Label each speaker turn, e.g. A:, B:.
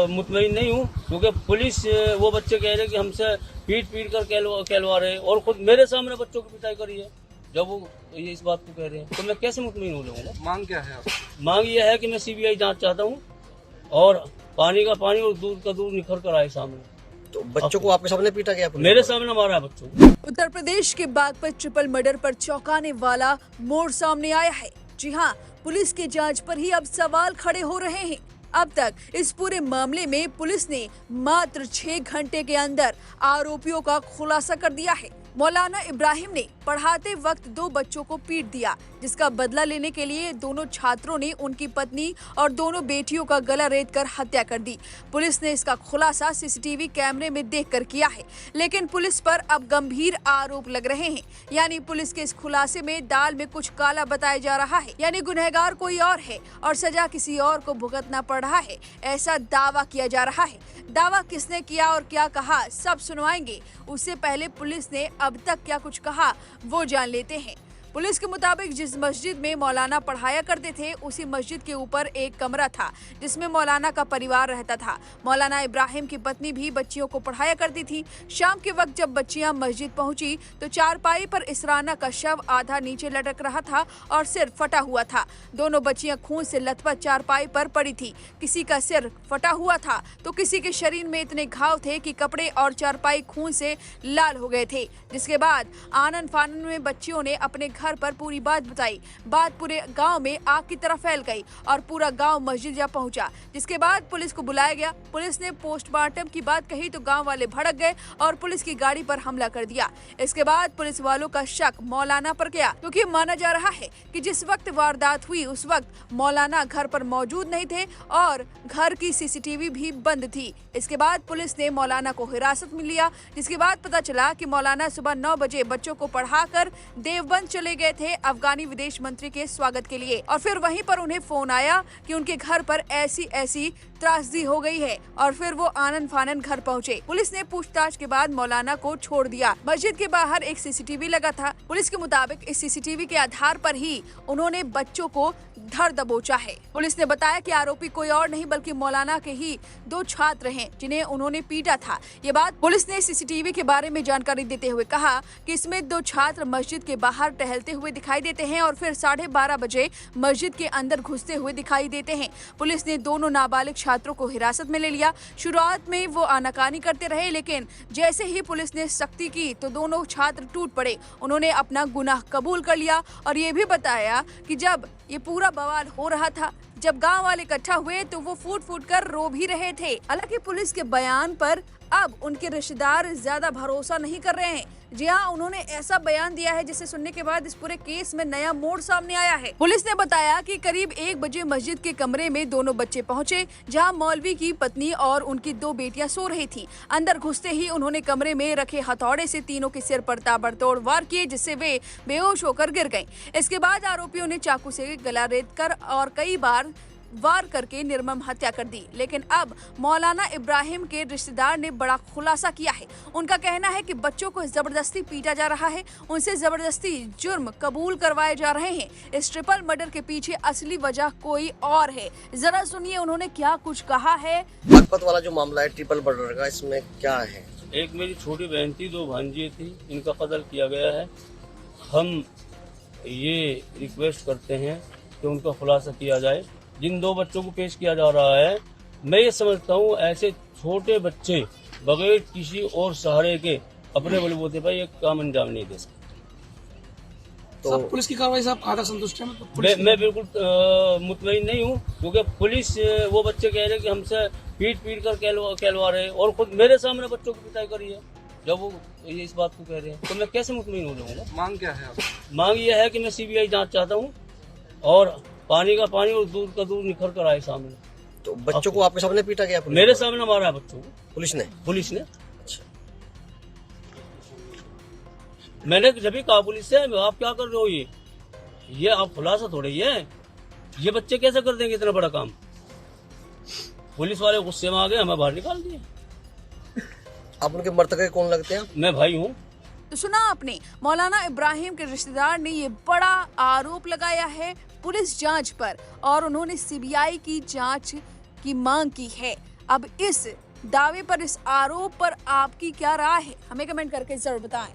A: मुतमईन नहीं हूँ क्योंकि पुलिस वो बच्चे कह रहे कि हमसे पीट कर कहलवा रहे हैं और खुद मेरे सामने बच्चों की पिटाई करी है। जब वो ये इस बात को कह रहे हैं तो मैं कैसे मुतमईन हो जाऊंगा।
B: मांग क्या है आपकी?
A: मांग ये है कि मैं सीबीआई जांच चाहता हूँ और पानी का पानी और दूध का दूध निखर कर आए सामने।
C: तो बच्चों को आपके सामने पीटा गया?
A: मेरे सामने मारा है बच्चों को।
D: उत्तर प्रदेश के बागपत ट्रिपल मर्डर पर चौंकाने वाला मोड़ सामने आया है। जी हां, पुलिस के जांच पर ही अब सवाल खड़े हो रहे हैं। अब तक इस पूरे मामले में पुलिस ने मात्र 6 घंटे के अंदर आरोपियों का खुलासा कर दिया है। मौलाना इब्राहिम ने पढ़ाते वक्त 2 बच्चों को पीट दिया, जिसका बदला लेने के लिए दोनों छात्रों ने उनकी पत्नी और दोनों बेटियों का गला रेतकर हत्या कर दी। पुलिस ने इसका खुलासा सीसीटीवी कैमरे में देखकर किया है, लेकिन पुलिस पर अब गंभीर आरोप लग रहे हैं। यानी पुलिस के इस खुलासे में दाल में कुछ काला बताया जा रहा है, यानी गुनहगार कोई और है और सजा किसी और को भुगतना पड़ रहा है, ऐसा दावा किया जा रहा है। दावा किसने किया और क्या कहा, सब सुनवाएंगे। उससे पहले पुलिस ने अब तक क्या कुछ कहा वो जान लेते हैं। पुलिस के मुताबिक जिस मस्जिद में मौलाना पढ़ाया करते थे, उसी मस्जिद के ऊपर एक कमरा था जिसमें मौलाना का परिवार रहता था। मौलाना इब्राहिम की पत्नी भी बच्चियों को पढ़ाया करती थी। शाम के वक्त जब बच्चियां मस्जिद पहुंची तो चारपाई पर इसराना का शव आधा नीचे लटक रहा था और सिर फटा हुआ था। दोनों बच्चियां खून से लथपथ चारपाई पर पड़ी थी। किसी का सिर फटा हुआ था तो किसी के शरीर में इतने घाव थे कि कपड़े और चारपाई खून से लाल हो गए थे। जिसके बाद आनन फानन में बच्चियों ने अपने घर पर पूरी बात बताई। बात पूरे गांव में आग की तरह फैल गई और पूरा गांव मस्जिद जा पहुंचा। जिसके बाद पुलिस को बुलाया गया। पुलिस ने पोस्टमार्टम की बात कही तो गांव वाले भड़क गए और पुलिस की गाड़ी पर हमला कर दिया। इसके बाद पुलिस वालों का शक मौलाना पर गया, क्योंकि माना जा रहा है कि जिस वक्त वारदात हुई उस वक्त मौलाना घर पर मौजूद नहीं थे और घर की सीसीटीवी भी बंद थी। इसके बाद पुलिस ने मौलाना को हिरासत में लिया, जिसके बाद पता चला कि मौलाना सुबह 9 बजे बच्चों को पढ़ाकर देवबंद चले गए थे अफगानी विदेश मंत्री के स्वागत के लिए। और फिर वहीं पर उन्हें फोन आया कि उनके घर पर ऐसी त्रासदी हो गई है और फिर वो आनन फानन घर पहुंचे। पुलिस ने पूछताछ के बाद मौलाना को छोड़ दिया। मस्जिद के बाहर एक सीसीटीवी लगा था। पुलिस के मुताबिक इस सीसीटीवी के आधार पर ही उन्होंने बच्चों को धर दबोचा है। पुलिस ने बताया कि आरोपी कोई और नहीं बल्कि मौलाना के ही 2 छात्र हैं जिन्हें उन्होंने पीटा था। ये बात पुलिस ने सीसीटीवी के बारे में जानकारी देते हुए कहा कि इसमें 2 छात्र मस्जिद के बाहर टहलते हुए दिखाई देते हैं और फिर 12:30 बजे मस्जिद के अंदर घुसते हुए दिखाई देते हैं। पुलिस ने दोनों नाबालिग छात्रों को हिरासत में ले लिया। शुरुआत में वो आनाकानी करते रहे, लेकिन जैसे ही पुलिस ने सख्ती की तो दोनों छात्र टूट पड़े। उन्होंने अपना गुनाह कबूल कर लिया और ये भी बताया कि जब ये पूरा बवाल हो रहा था, जब गांव वाले इकट्ठा हुए तो वो फूट कर रो भी रहे थे। हालांकि पुलिस के बयान पर अब उनके रिश्तेदार ज्यादा भरोसा नहीं कर रहे हैं। जी हाँ, उन्होंने ऐसा बयान दिया है जिसे सुनने के बाद इस पूरे केस में नया मोड़ सामने आया है। पुलिस ने बताया कि करीब 1 बजे मस्जिद के कमरे में दोनों बच्चे पहुंचे, जहां मौलवी की पत्नी और उनकी 2 बेटियां सो रही थी। अंदर घुसते ही उन्होंने कमरे में रखे हथौड़े से तीनों के सिर पर ताबड़तोड़ वार किए, जिससे वे बेहोश होकर गिर गयी। इसके बाद आरोपियों ने चाकू से गला रेत कर और कई बार वार करके निर्मम हत्या कर दी। लेकिन अब मौलाना इब्राहिम के रिश्तेदार ने बड़ा खुलासा किया है। उनका कहना है कि बच्चों को जबरदस्ती पीटा जा रहा है, उनसे जबरदस्ती जुर्म कबूल करवाए जा रहे हैं। इस ट्रिपल मर्डर के पीछे असली वजह कोई और है। जरा सुनिए उन्होंने क्या कुछ कहा है।
C: बागपत वाला जो मामला है ट्रिपल मर्डर का, इसमें क्या है?
A: एक मेरी छोटी बहन थी, 2 भांजी थी, इनका कत्ल किया गया है। हम ये रिक्वेस्ट करते हैं कि उनका खुलासा किया जाए। जिन 2 बच्चों को पेश किया जा रहा है, मैं ये समझता हूँ ऐसे छोटे बच्चे बगैर किसी और सहारे के अपने बलबूते पर एक काम अंजाम नहीं दे सकते।
B: तो पुलिस की कार्रवाई से आप आधा संतुष्ट हैं?
A: मैं बिल्कुल मुतमईन नहीं हूँ क्योंकि पुलिस वो बच्चे कह रहे कि हमसे पीट कर कहलवा रहे हैं और खुद मेरे सामने बच्चों की पिटाई करी है। जब वो ये इस बात को कह रहे हैं तो मैं कैसे मुतमईन हो जाऊंगा।
B: मांग क्या है आपकी?
A: मांग ये है कि मैं सीबीआई जांच चाहता हूँ और पानी का पानी और दूध का दूध निखर कर आए सामने।
C: तो बच्चों को आपके सामने पीटा गया?
A: मेरे सामने मारा है बच्चों को
C: पुलिस ने?
A: अच्छा। मैंने जब भी कहा पुलिस से, आप क्या कर रहे हो, ये आप खुलासा थोड़े ही है। ये बच्चे कैसे कर देंगे इतना बड़ा काम? पुलिस वाले गुस्से में आ गए, हमें बाहर निकाल दिया।
C: आप उनके मृतक कौन लगते हैं?
A: मैं भाई हूँ।
D: तो सुना आपने, मौलाना इब्राहिम के रिश्तेदार ने ये बड़ा आरोप लगाया है पुलिस जांच पर और उन्होंने सीबीआई की जांच की मांग की है। अब इस दावे पर, इस आरोप पर आपकी क्या राय है, हमें कमेंट करके जरूर बताएं।